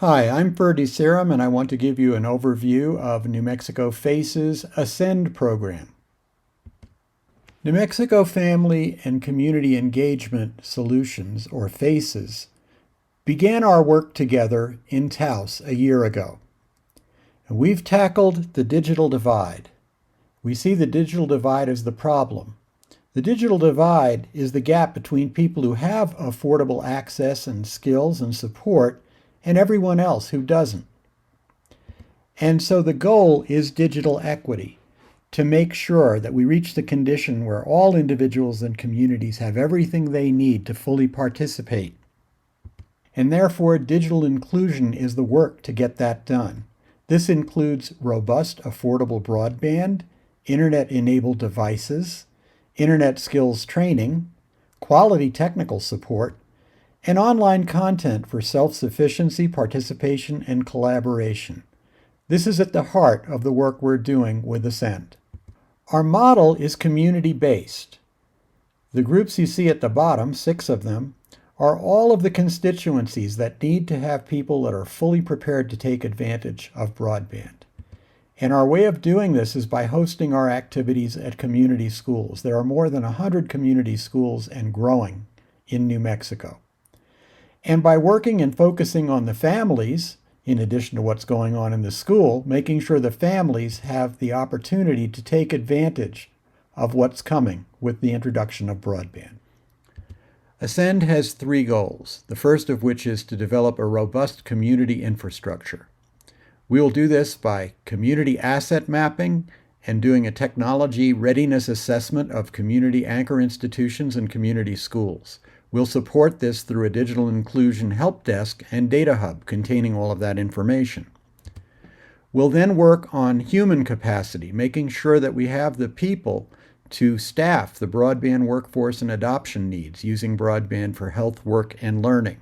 Hi, I'm Ferdy Serum, and I want to give you an overview of New Mexico FACE's Ascend program. New Mexico Family and Community Engagement Solutions, or FACES, began our work together in Taos a year ago. And we've tackled the digital divide. We see the digital divide as the problem. The digital divide is the gap between people who have affordable access and skills and support and everyone else who doesn't. And so the goal is digital equity, to make sure that we reach the condition where all individuals and communities have everything they need to fully participate. And therefore, digital inclusion is the work to get that done. This includes robust, affordable broadband, internet-enabled devices, internet skills training, quality technical support, and online content for self-sufficiency, participation, and collaboration. This is at the heart of the work we're doing with Ascend. Our model is community-based. The groups you see at the bottom, 6 of them, are all of the constituencies that need to have people that are fully prepared to take advantage of broadband. And our way of doing this is by hosting our activities at community schools. There are more than 100 community schools and growing in New Mexico. And by working and focusing on the families, in addition to what's going on in the school, making sure the families have the opportunity to take advantage of what's coming with the introduction of broadband. Ascend has 3 goals, the first of which is to develop a robust community infrastructure. We will do this by community asset mapping and doing a technology readiness assessment of community anchor institutions and community schools. We'll support this through a digital inclusion help desk and data hub containing all of that information. We'll then work on human capacity, making sure that we have the people to staff the broadband workforce and adoption needs using broadband for health, work, and learning.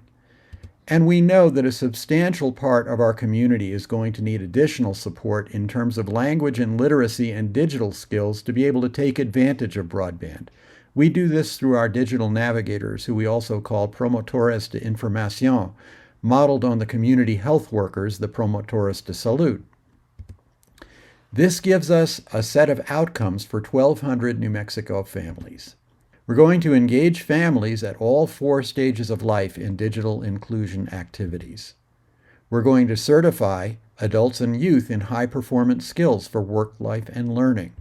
And we know that a substantial part of our community is going to need additional support in terms of language and literacy and digital skills to be able to take advantage of broadband. We do this through our digital navigators, who we also call promotores de información, modeled on the community health workers, the promotores de salud. This gives us a set of outcomes for 1,200 New Mexico families. We're going to engage families at all 4 stages of life in digital inclusion activities. We're going to certify adults and youth in high-performance skills for work, life, and learning.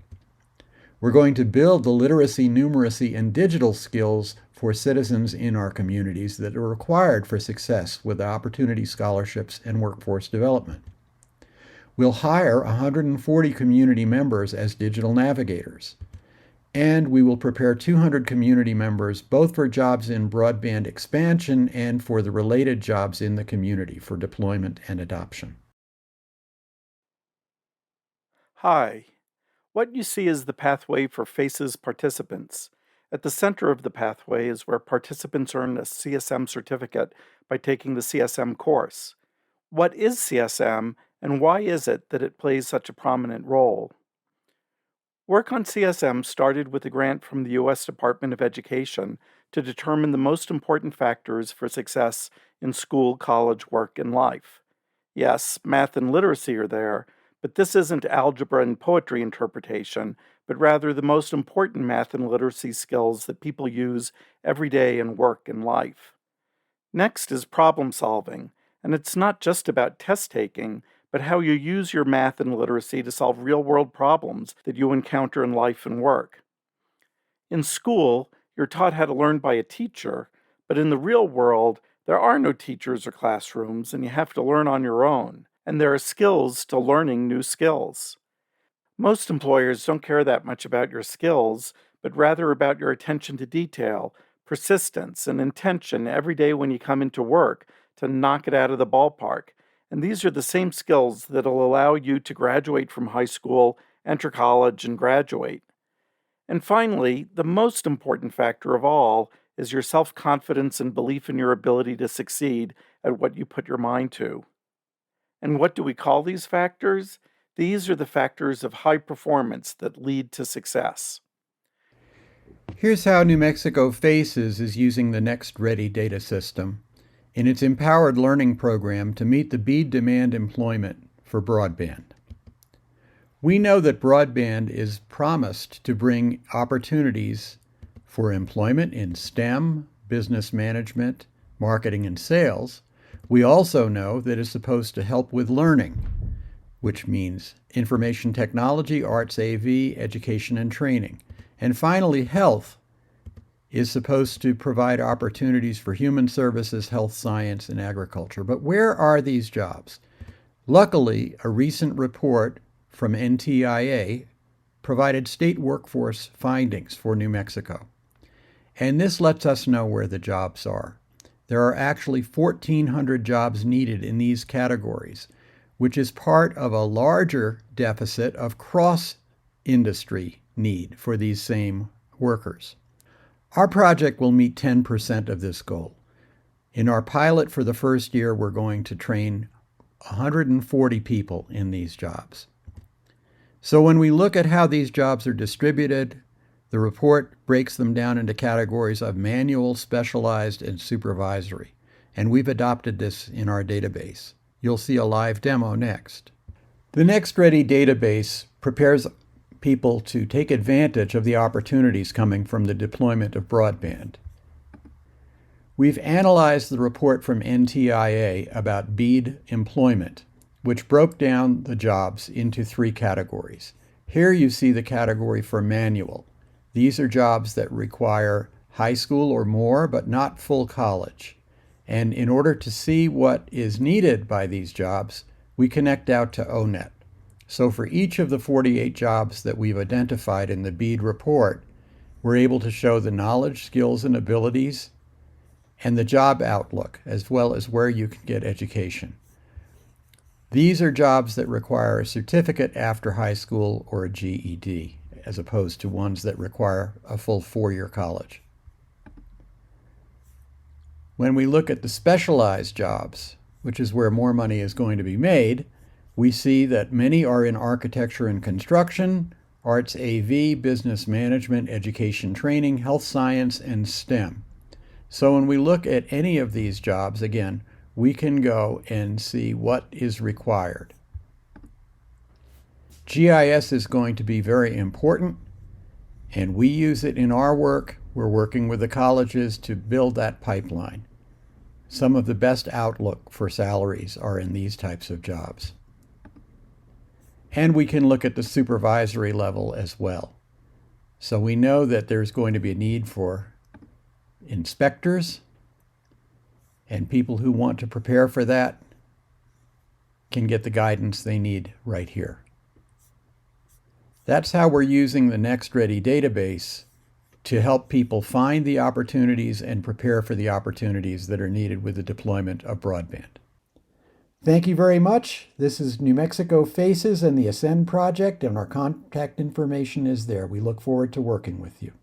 We're going to build the literacy, numeracy, and digital skills for citizens in our communities that are required for success with opportunity scholarships and workforce development. We'll hire 140 community members as digital navigators. And we will prepare 200 community members, both for jobs in broadband expansion and for the related jobs in the community for deployment and adoption. Hi. What you see is the pathway for FACES participants. At the center of the pathway is where participants earn a CSM certificate by taking the CSM course. What is CSM, and why is it that it plays such a prominent role? Work on CSM started with a grant from the U.S. Department of Education to determine the most important factors for success in school, college, work, and life. Yes, math and literacy are there, but this isn't algebra and poetry interpretation, but rather the most important math and literacy skills that people use every day in work and life. Next is problem solving, and it's not just about test taking, but how you use your math and literacy to solve real-world problems that you encounter in life and work. In school, you're taught how to learn by a teacher, but in the real world, there are no teachers or classrooms, and you have to learn on your own. And there are skills to learning new skills. Most employers don't care that much about your skills, but rather about your attention to detail, persistence, and intention every day when you come into work to knock it out of the ballpark. And these are the same skills that'll allow you to graduate from high school, enter college, and graduate. And finally, the most important factor of all is your self-confidence and belief in your ability to succeed at what you put your mind to. And what do we call these factors? These are the factors of high performance that lead to success. Here's how New Mexico FACES is using the Next Ready data system. in its Empowered Learning program to meet the BEAD demand employment for broadband. We know that broadband is promised to bring opportunities for employment in STEM, business management, marketing, and sales. We also know that it's supposed to help with learning, which means information technology, arts, AV, education, and training. And finally, health is supposed to provide opportunities for human services, health science, and agriculture. But where are these jobs? Luckily, a recent report from NTIA provided state workforce findings for New Mexico. And this lets us know where the jobs are. There are actually 1,400 jobs needed in these categories, which is part of a larger deficit of cross-industry need for these same workers. Our project will meet 10% of this goal. In our pilot for the first year, we're going to train 140 people in these jobs. So when we look at how these jobs are distributed, the report breaks them down into categories of manual, specialized, and supervisory. And we've adopted this in our database. You'll see a live demo next. The NextReady database prepares people to take advantage of the opportunities coming from the deployment of broadband. We've analyzed the report from NTIA about BEAD employment, which broke down the jobs into 3 categories. Here you see the category for manual. These are jobs that require high school or more, but not full college. And in order to see what is needed by these jobs, we connect out to O-Net. So for each of the 48 jobs that we've identified in the BEAD report, we're able to show the knowledge, skills, and abilities, and the job outlook, as well as where you can get education. These are jobs that require a certificate after high school or a GED, as opposed to ones that require a full 4-year college. When we look at the specialized jobs, which is where more money is going to be made, we see that many are in architecture and construction, arts AV, business management, education training, health science, and STEM. So when we look at any of these jobs, again, we can go and see what is required. GIS is going to be very important, and we use it in our work. We're working with the colleges to build that pipeline. Some of the best outlook for salaries are in these types of jobs. And we can look at the supervisory level as well. So we know that there's going to be a need for inspectors, and people who want to prepare for that can get the guidance they need right here. That's how we're using the NextReady database to help people find the opportunities and prepare for the opportunities that are needed with the deployment of broadband. Thank you very much. This is New Mexico Faces and the Ascend Project, and our contact information is there. We look forward to working with you.